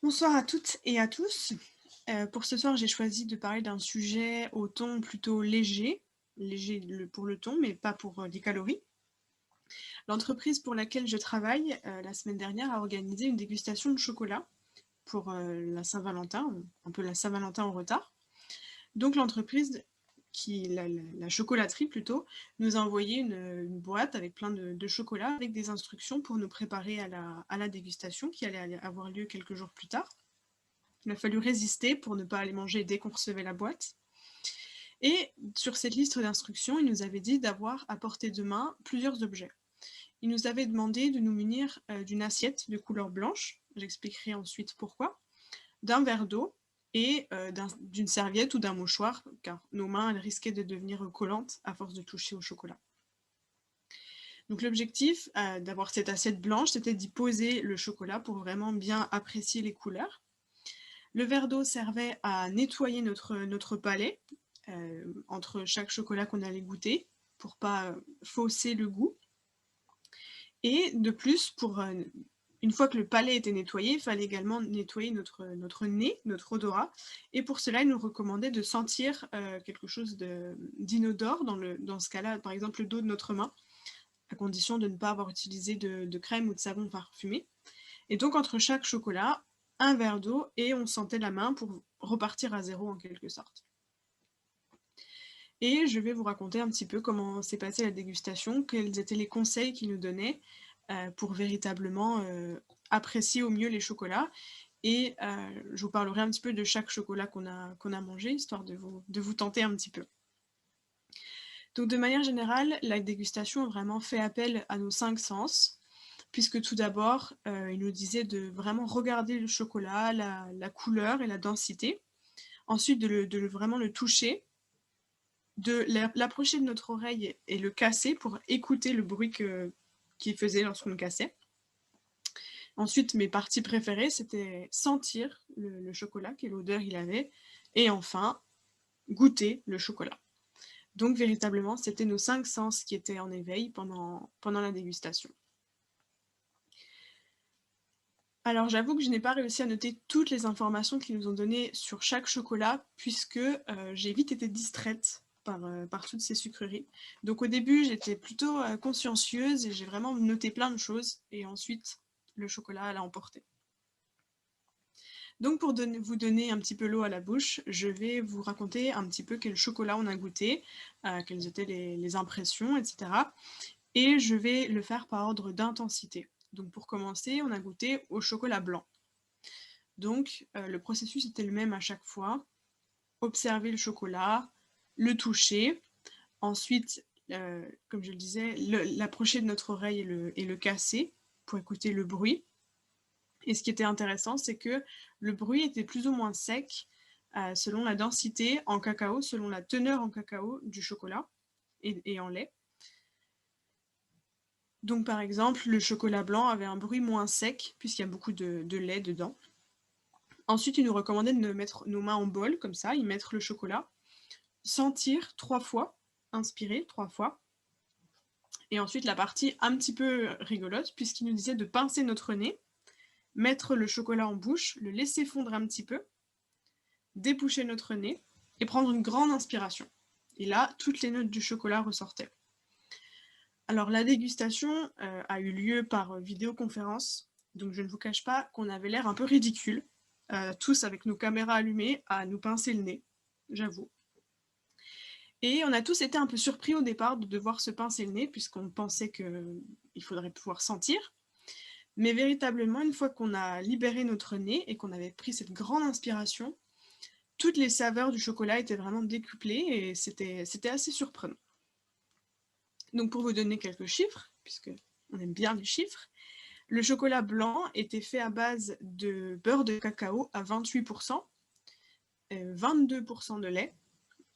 Bonsoir à toutes et à tous. Pour ce soir, j'ai choisi de parler d'un sujet au ton plutôt léger, pour le ton, mais pas pour les calories. L'entreprise pour laquelle je travaille, la semaine dernière, a organisé une dégustation de chocolat pour la Saint-Valentin, un peu la Saint-Valentin en retard. Donc l'entreprise, la chocolaterie plutôt, nous a envoyé une boîte avec plein de chocolat, avec des instructions pour nous préparer à la dégustation qui allait avoir lieu quelques jours plus tard. Il a fallu résister pour ne pas aller manger dès qu'on recevait la boîte. Et sur cette liste d'instructions, il nous avait dit d'avoir à portée de main plusieurs objets. Il nous avait demandé de nous munir d'une assiette de couleur blanche, j'expliquerai ensuite pourquoi, d'un verre d'eau et d'une serviette ou d'un mouchoir, car nos mains elles risquaient de devenir collantes à force de toucher au chocolat. Donc l'objectif d'avoir cette assiette blanche, c'était d'y poser le chocolat pour vraiment bien apprécier les couleurs. Le verre d'eau servait à nettoyer notre palais entre chaque chocolat qu'on allait goûter pour pas fausser le goût. Et de plus, une fois que le palais était nettoyé, il fallait également nettoyer notre nez, notre odorat. Et pour cela, il nous recommandait de sentir quelque chose d'inodore, dans ce cas-là, par exemple le dos de notre main, à condition de ne pas avoir utilisé de crème ou de savon parfumé. Et donc, entre chaque chocolat, un verre d'eau et on sentait la main pour repartir à zéro en quelque sorte. Et je vais vous raconter un petit peu comment s'est passée la dégustation, quels étaient les conseils qu'ils nous donnaient pour véritablement apprécier au mieux les chocolats. Et je vous parlerai un petit peu de chaque chocolat qu'on a mangé, histoire de vous tenter un petit peu. Donc de manière générale, la dégustation a vraiment fait appel à nos 5 sens, puisque tout d'abord, il nous disait de vraiment regarder le chocolat, la couleur et la densité. Ensuite, vraiment le toucher, de l'approcher de notre oreille et le casser pour écouter le bruit qu'il faisait lorsqu'on le cassait. Ensuite, mes parties préférées, c'était sentir le chocolat, quelle odeur il avait, et enfin, goûter le chocolat. Donc véritablement, c'était nos 5 sens qui étaient en éveil pendant la dégustation. Alors j'avoue que je n'ai pas réussi à noter toutes les informations qu'ils nous ont données sur chaque chocolat, puisque j'ai vite été distraite par toutes ces sucreries. Donc au début, j'étais plutôt consciencieuse et j'ai vraiment noté plein de choses, et ensuite, le chocolat l'a emporté. Donc pour vous donner un petit peu l'eau à la bouche, je vais vous raconter un petit peu quel chocolat on a goûté, quelles étaient les impressions, etc. Et je vais le faire par ordre d'intensité. Donc pour commencer, on a goûté au chocolat blanc. Donc le processus était le même à chaque fois. Observer le chocolat, le toucher, ensuite, comme je le disais, l'approcher de notre oreille et le casser pour écouter le bruit. Et ce qui était intéressant, c'est que le bruit était plus ou moins sec selon la densité en cacao, selon la teneur en cacao du chocolat et en lait. Donc par exemple, le chocolat blanc avait un bruit moins sec, puisqu'il y a beaucoup de lait dedans. Ensuite, il nous recommandait de mettre nos mains en bol, comme ça, y mettre le chocolat, sentir 3 fois, inspirer 3 fois, et ensuite la partie un petit peu rigolote, puisqu'il nous disait de pincer notre nez, mettre le chocolat en bouche, le laisser fondre un petit peu, déboucher notre nez, et prendre une grande inspiration. Et là, toutes les notes du chocolat ressortaient. Alors la dégustation a eu lieu par vidéoconférence, donc je ne vous cache pas qu'on avait l'air un peu ridicule, tous avec nos caméras allumées, à nous pincer le nez, j'avoue. Et on a tous été un peu surpris au départ de devoir se pincer le nez, puisqu'on pensait qu'il faudrait pouvoir sentir. Mais véritablement, une fois qu'on a libéré notre nez et qu'on avait pris cette grande inspiration, toutes les saveurs du chocolat étaient vraiment décuplées et c'était assez surprenant. Donc pour vous donner quelques chiffres, puisque on aime bien les chiffres, le chocolat blanc était fait à base de beurre de cacao à 28%, 22% de lait,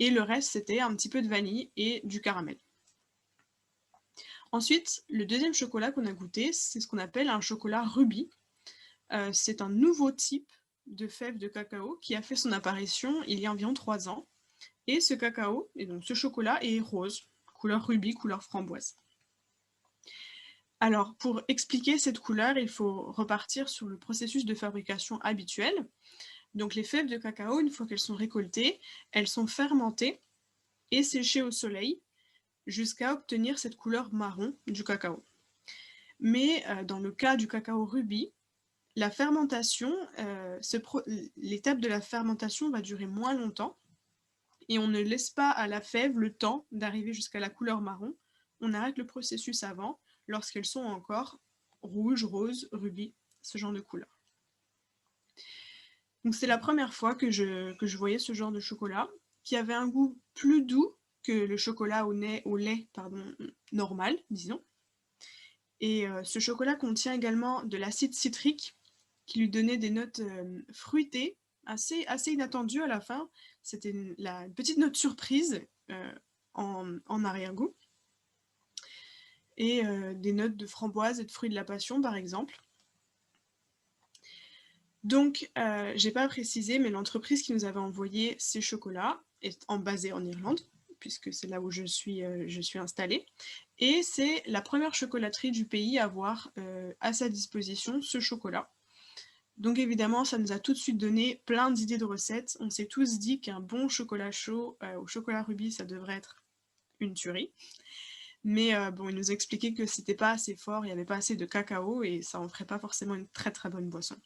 et le reste c'était un petit peu de vanille et du caramel. Ensuite, le deuxième chocolat qu'on a goûté, c'est ce qu'on appelle un chocolat rubis. C'est un nouveau type de fève de cacao qui a fait son apparition il y a environ 3 ans. Et ce cacao, et donc ce chocolat, est rose, couleur rubis, couleur framboise. Alors, pour expliquer cette couleur, il faut repartir sur le processus de fabrication habituel. Donc les fèves de cacao, une fois qu'elles sont récoltées, elles sont fermentées et séchées au soleil jusqu'à obtenir cette couleur marron du cacao. Mais dans le cas du cacao rubis, la fermentation, l'étape de la fermentation va durer moins longtemps et on ne laisse pas à la fève le temps d'arriver jusqu'à la couleur marron. On arrête le processus avant, lorsqu'elles sont encore rouge, rose, rubis, ce genre de couleur. Donc c'est la première fois que je voyais ce genre de chocolat, qui avait un goût plus doux que le chocolat au lait normal, disons. Et ce chocolat contient également de l'acide citrique, qui lui donnait des notes fruitées, assez inattendues à la fin. C'était une petite note surprise en arrière-goût. Et des notes de framboise et de fruits de la passion, par exemple. Donc, j'ai pas précisé, mais l'entreprise qui nous avait envoyé ces chocolats est basée en Irlande, puisque c'est là où je suis installée. Et c'est la première chocolaterie du pays à avoir à sa disposition ce chocolat. Donc évidemment, ça nous a tout de suite donné plein d'idées de recettes. On s'est tous dit qu'un bon chocolat chaud au chocolat rubis, ça devrait être une tuerie. Mais bon, il nous expliquait que c'était pas assez fort, il n'y avait pas assez de cacao et ça en ferait pas forcément une très très bonne boisson.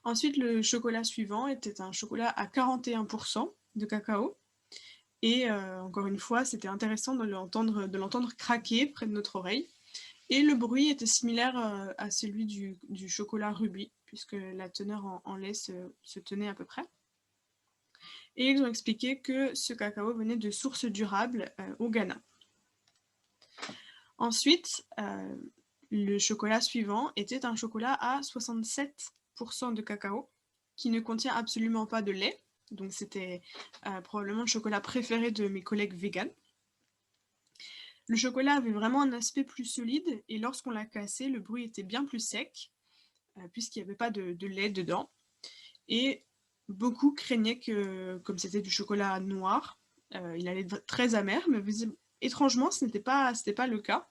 Ensuite, le chocolat suivant était un chocolat à 41% de cacao. Et encore une fois, c'était intéressant de l'entendre craquer près de notre oreille. Et le bruit était similaire à celui du chocolat rubis, puisque la teneur en lait se tenait à peu près. Et ils ont expliqué que ce cacao venait de sources durables au Ghana. Ensuite, le chocolat suivant était un chocolat à 67% de cacao, qui ne contient absolument pas de lait. Donc c'était probablement le chocolat préféré de mes collègues véganes. Le chocolat avait vraiment un aspect plus solide et lorsqu'on l'a cassé, le bruit était bien plus sec, puisqu'il n'y avait pas de lait dedans. Et beaucoup craignaient que, comme c'était du chocolat noir, il allait être très amer, mais étrangement, ce n'était pas le cas.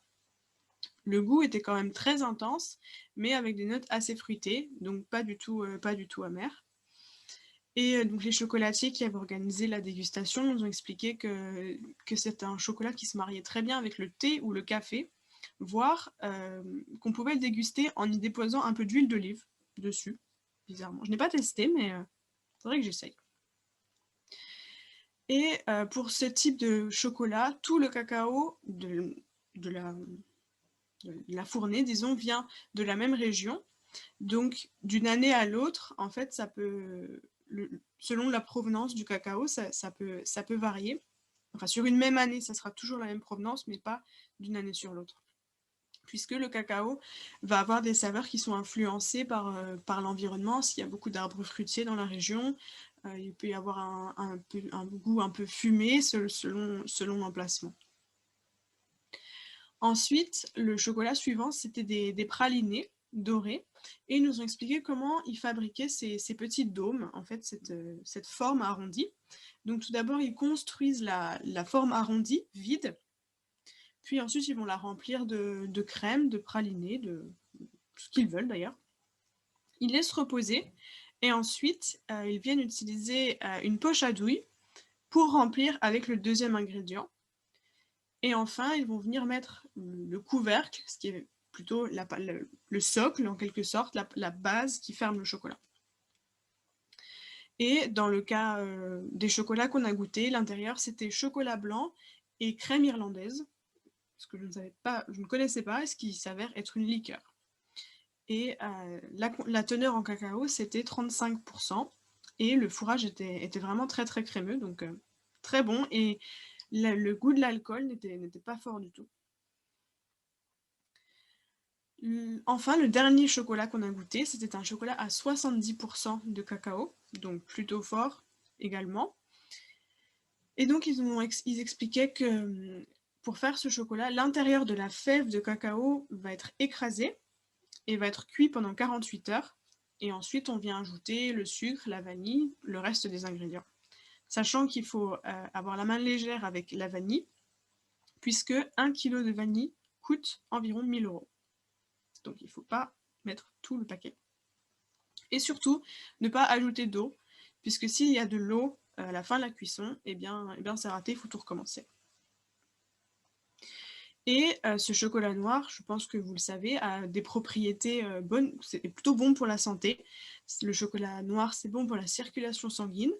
Le goût était quand même très intense, mais avec des notes assez fruitées, donc pas du tout amer. Et donc les chocolatiers qui avaient organisé la dégustation nous ont expliqué que c'était un chocolat qui se mariait très bien avec le thé ou le café, voire qu'on pouvait le déguster en y déposant un peu d'huile d'olive dessus, bizarrement. Je n'ai pas testé, mais faudrait que j'essaye. Et pour ce type de chocolat, tout le cacao de la fournée, disons, vient de la même région. Donc, d'une année à l'autre, en fait, ça peut, selon la provenance du cacao, ça peut varier. Enfin, sur une même année, ça sera toujours la même provenance, mais pas d'une année sur l'autre. Puisque le cacao va avoir des saveurs qui sont influencées par l'environnement. S'il y a beaucoup d'arbres fruitiers dans la région, il peut y avoir un goût un peu fumé selon l'emplacement. Ensuite, le chocolat suivant, c'était des pralinés dorés. Et ils nous ont expliqué comment ils fabriquaient ces petits dômes, en fait, cette forme arrondie. Donc tout d'abord, ils construisent la forme arrondie, vide, puis ensuite, ils vont la remplir de crème, de pralinés, de ce qu'ils veulent d'ailleurs. Ils laissent reposer, et ensuite, ils viennent utiliser une poche à douille pour remplir avec le deuxième ingrédient. Et enfin, ils vont venir mettre le couvercle, ce qui est plutôt le socle, en quelque sorte, la base qui ferme le chocolat. Et dans le cas des chocolats qu'on a goûtés, l'intérieur, c'était chocolat blanc et crème irlandaise, ce que je ne connaissais pas, et ce qui s'avère être une liqueur. Et la teneur en cacao, c'était 35%, et le fourrage était vraiment très très crémeux, donc très bon, et le goût de l'alcool n'était pas fort du tout. Enfin, le dernier chocolat qu'on a goûté, c'était un chocolat à 70% de cacao, donc plutôt fort également. Et donc, ils expliquaient que pour faire ce chocolat, l'intérieur de la fève de cacao va être écrasé et va être cuit pendant 48 heures. Et ensuite, on vient ajouter le sucre, la vanille, le reste des ingrédients. Sachant qu'il faut avoir la main légère avec la vanille, puisque 1 kg de vanille coûte environ 1 000 €. Donc il ne faut pas mettre tout le paquet. Et surtout, ne pas ajouter d'eau, puisque s'il y a de l'eau à la fin de la cuisson, eh bien c'est raté, il faut tout recommencer. Et ce chocolat noir, je pense que vous le savez, a des propriétés bonnes, c'est plutôt bon pour la santé. Le chocolat noir, c'est bon pour la circulation sanguine,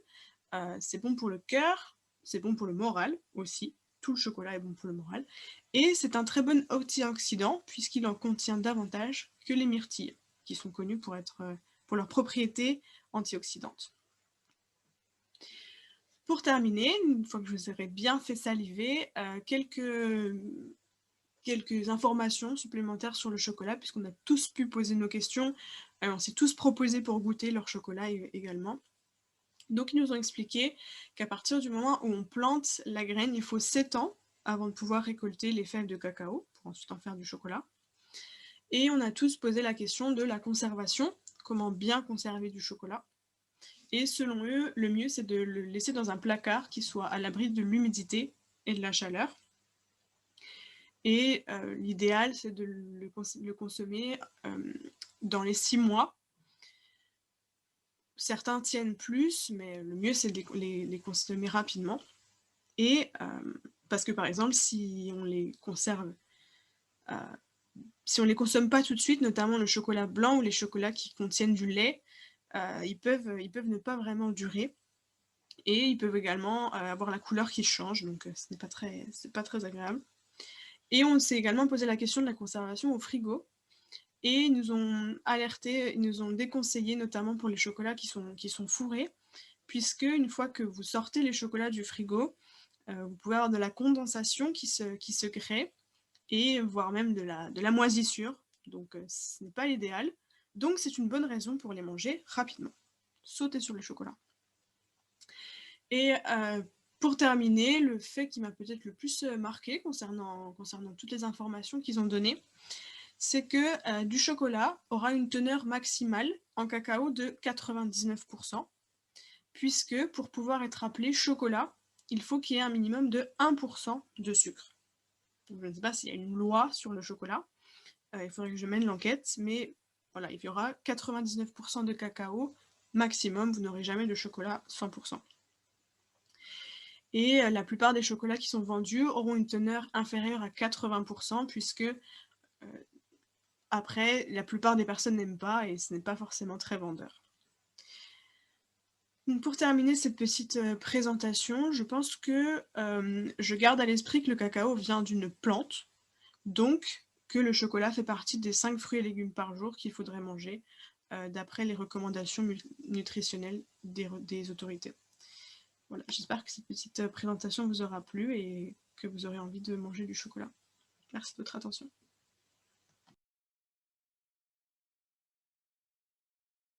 c'est bon pour le cœur, c'est bon pour le moral aussi. Tout le chocolat est bon pour le moral. Et c'est un très bon antioxydant, puisqu'il en contient davantage que les myrtilles, qui sont connues pour leurs propriétés antioxydantes. Pour terminer, une fois que je vous aurai bien fait saliver, quelques informations supplémentaires sur le chocolat, puisqu'on a tous pu poser nos questions, on s'est tous proposé pour goûter leur chocolat également. Donc ils nous ont expliqué qu'à partir du moment où on plante la graine, il faut 7 ans avant de pouvoir récolter les fèves de cacao, pour ensuite en faire du chocolat. Et on a tous posé la question de la conservation, comment bien conserver du chocolat. Et selon eux, le mieux c'est de le laisser dans un placard qui soit à l'abri de l'humidité et de la chaleur. Et l'idéal, c'est de le consommer dans les 6 mois. Certains tiennent plus, mais le mieux, c'est de les consommer rapidement. Et parce que, par exemple, si on les conserve, si on les consomme pas tout de suite, notamment le chocolat blanc ou les chocolats qui contiennent du lait, ils peuvent ne pas vraiment durer. Et ils peuvent également avoir la couleur qui change, donc ce n'est pas très agréable. Et on s'est également posé la question de la conservation au frigo. Et ils nous ont alertés, ils nous ont déconseillé, notamment pour les chocolats qui sont fourrés, puisque une fois que vous sortez les chocolats du frigo, vous pouvez avoir de la condensation qui se crée, et voire même de la moisissure. Donc ce n'est pas l'idéal. Donc c'est une bonne raison pour les manger rapidement. Sauter sur le chocolat. Et pour terminer, le fait qui m'a peut-être le plus marqué concernant toutes les informations qu'ils ont données, c'est que du chocolat aura une teneur maximale en cacao de 99%, puisque pour pouvoir être appelé chocolat, il faut qu'il y ait un minimum de 1% de sucre. Donc, je ne sais pas s'il y a une loi sur le chocolat, il faudrait que je mène l'enquête, mais voilà, il y aura 99% de cacao maximum, vous n'aurez jamais de chocolat 100%. Et la plupart des chocolats qui sont vendus auront une teneur inférieure à 80%, puisque après, la plupart des personnes n'aiment pas et ce n'est pas forcément très vendeur. Donc pour terminer cette petite présentation, je pense que je garde à l'esprit que le cacao vient d'une plante, donc que le chocolat fait partie des 5 fruits et légumes par jour qu'il faudrait manger d'après les recommandations nutritionnelles des autorités. Voilà, j'espère que cette petite présentation vous aura plu et que vous aurez envie de manger du chocolat. Merci de votre attention.